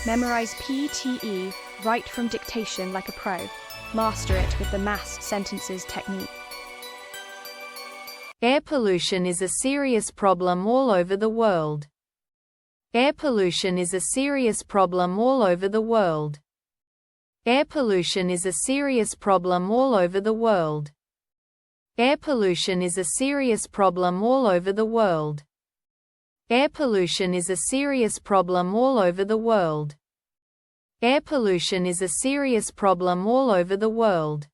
Memorize PTE Write From Dictation like a pro. Master it with the massed sentences technique. Air pollution is a serious problem all over the world. Air pollution is a serious problem all over the world. Air pollution is a serious problem all over the world. Air pollution is a serious problem all over the world. Air pollution is a serious problem all over the world. Air pollution is a serious problem all over the world.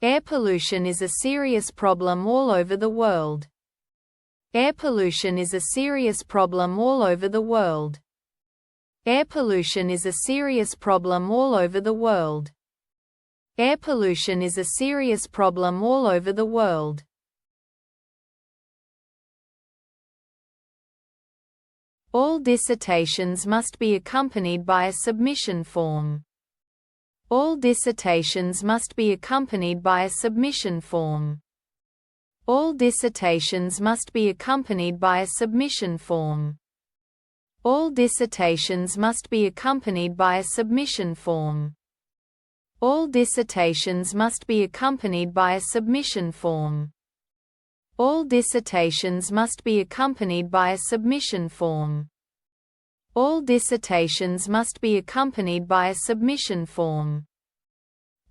Air pollution is a serious problem all over the world. Air pollution is a serious problem all over the world. Air pollution is a serious problem all over the world. Air pollution is a serious problem all over the world. All dissertations must be accompanied by a submission form. All dissertations must be accompanied by a submission form. All dissertations must be accompanied by a submission form. All dissertations must be accompanied by a submission form. All dissertations must be accompanied by a submission form. All dissertations must be accompanied by a submission form. All dissertations must be accompanied by a submission form.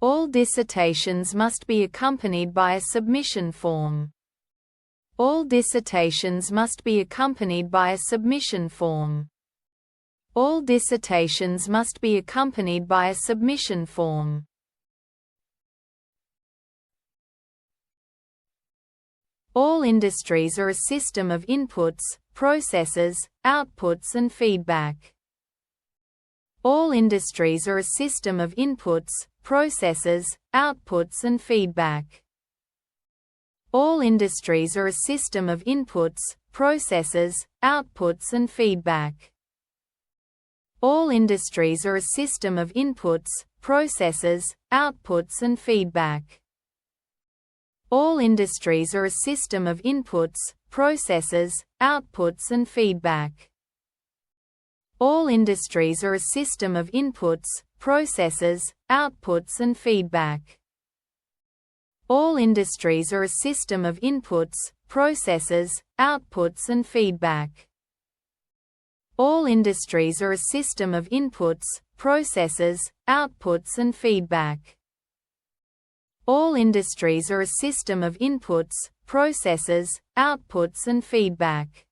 All dissertations must be accompanied by a submission form. All dissertations must be accompanied by a submission form. All dissertations must be accompanied by a submission form. All industries are a system of inputs, processes, outputs and feedback. All industries are a system of inputs, processes, outputs and feedback. All industries are a system of inputs, processes, outputs and feedback. All industries are a system of inputs, processes, outputs and feedback. All industries are a system of inputs, processes, outputs and feedback. All industries are a system of inputs, processes, outputs and feedback. All industries are a system of inputs, processes, outputs and feedback. All industries are a system of inputs, processes, outputs and feedback. All industries are a system of inputs, processes, outputs and feedback.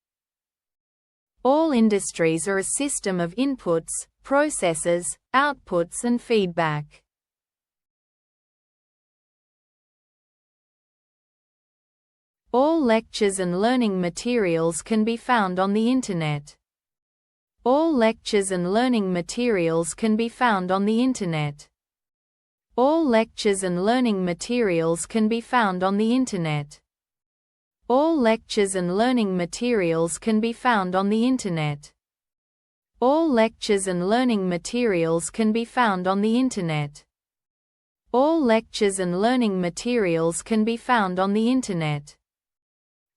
All industries are a system of inputs, processes, outputs and feedback. All lectures and learning materials can be found on the Internet. All lectures and learning materials can be found on the Internet. All lectures and learning materials can be found on the Internet. All lectures and learning materials can be found on the Internet. All lectures and learning materials can be found on the Internet. All lectures and learning materials can be found on the Internet.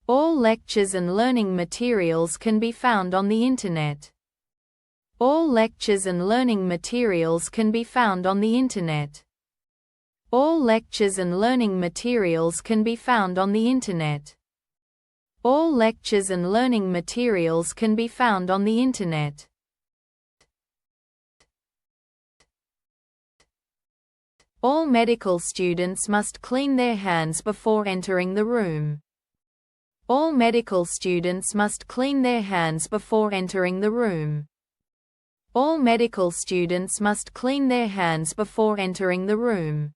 All lectures and learning materials can be found on the Internet. All lectures and learning materials can be found on the Internet. All lectures and learning materials can be found on the Internet. All lectures and learning materials can be found on the Internet. All medical students must clean their hands before entering the room. All medical students must clean their hands before entering the room. All medical students must clean their hands before entering the room.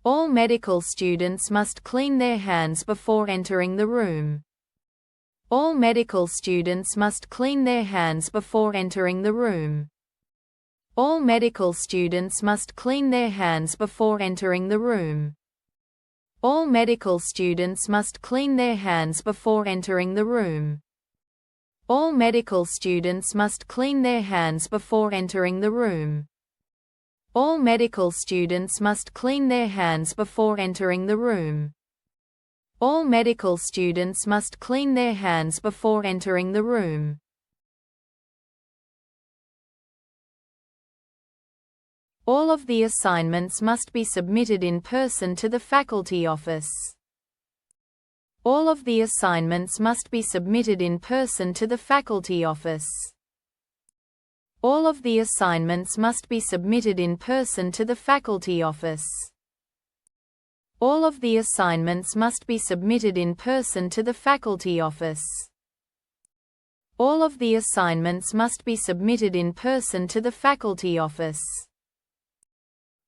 All medical students must clean their hands before entering the room. All medical students must clean their hands before entering the room. All medical students must clean their hands before entering the room. All medical students must clean their hands before entering the room. All medical students must clean their hands before entering the room. All medical students must clean their hands before entering the room. All medical students must clean their hands before entering the room. All of the assignments must be submitted in person to the faculty office. All of the assignments must be submitted in person to the faculty office. All of the assignments must be submitted in person to the faculty office. All of the assignments must be submitted in person to the faculty office. All of the assignments must be submitted in person to the faculty office.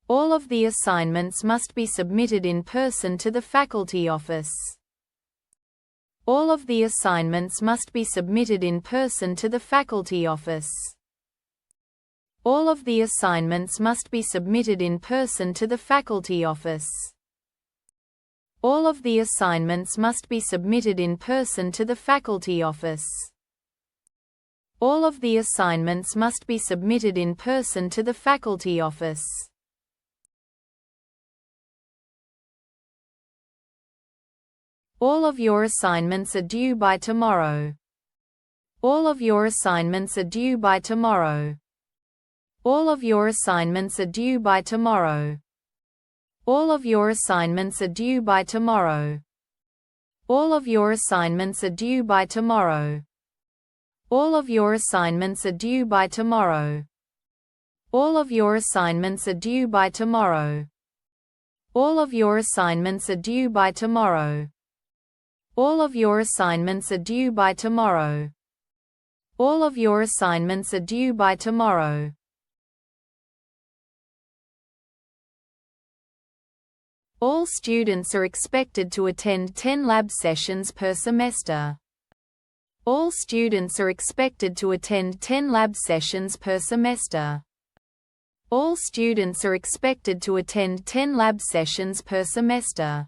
All of the assignments must be submitted in person to the faculty office. All of the assignments must be submitted in person to the faculty office. All of the assignments must be submitted in person to the faculty office. All of the assignments must be submitted in person to the faculty office. All of the assignments must be submitted in person to the faculty office. All of your assignments are due by tomorrow. All of your assignments are due by tomorrow. All of your assignments are due by tomorrow. All of your assignments are due by tomorrow. All of your assignments are due by tomorrow. All of your assignments are due by tomorrow. All of your assignments are due by tomorrow. All of your assignments are due by tomorrow. All of your assignments are due by tomorrow. All of your assignments are due by tomorrow. All students are expected to attend 10 lab sessions per semester. All students are expected to attend 10 lab sessions per semester. All students are expected to attend 10 lab sessions per semester.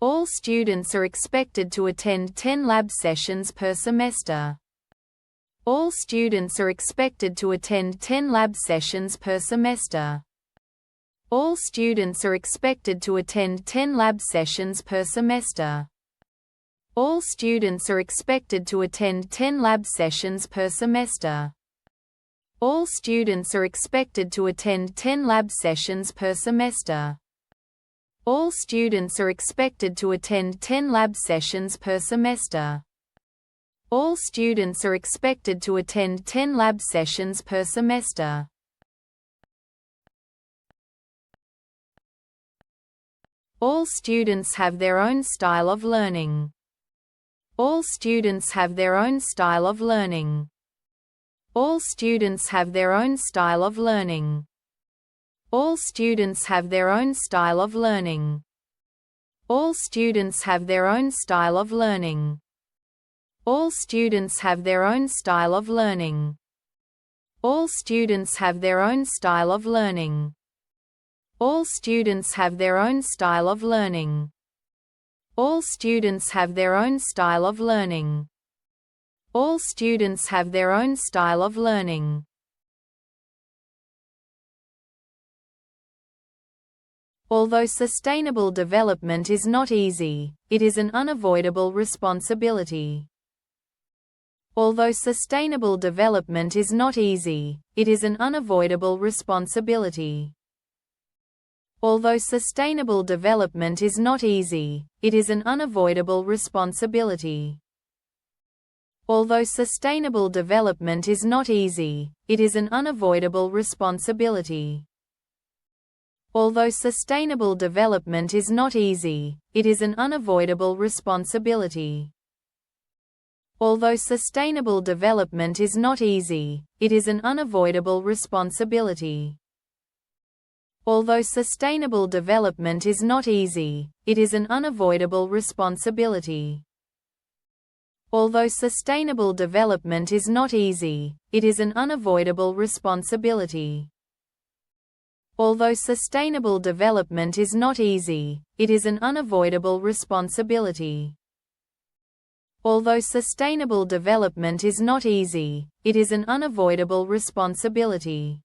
All students are expected to attend 10 lab sessions per semester. All students are expected to attend 10 lab sessions per semester. All students are expected to attend 10 lab sessions per semester. All students are expected to attend 10 lab sessions per semester. All students are expected to attend 10 lab sessions per semester. All students are expected to attend 10 lab sessions per semester. All students are expected to attend 10 lab sessions per semester. All students have their own style of learning. All students have their own style of learning. All students have their own style of learning. All students have their own style of learning. All students have their own style of learning. All students have their own style of learning. All students have their own style of learning. All students have their own style of learning. All students have their own style of learning. All students have their own style of learning. Although sustainable development is not easy, it is an unavoidable responsibility. Although sustainable development is not easy, it is an unavoidable responsibility. Although sustainable development is not easy, it is an unavoidable responsibility. Although sustainable development is not easy, it is an unavoidable responsibility. Although sustainable development is not easy, it is an unavoidable responsibility. Although sustainable development is not easy, it is an unavoidable responsibility. Although sustainable development is not easy, it is an unavoidable responsibility. Although sustainable development is not easy, it is an unavoidable responsibility. Although sustainable development is not easy, it is an unavoidable responsibility. Although sustainable development is not easy, it is an unavoidable responsibility.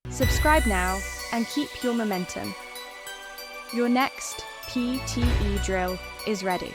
Subscribe now and keep your momentum. Your next PTE drill is ready.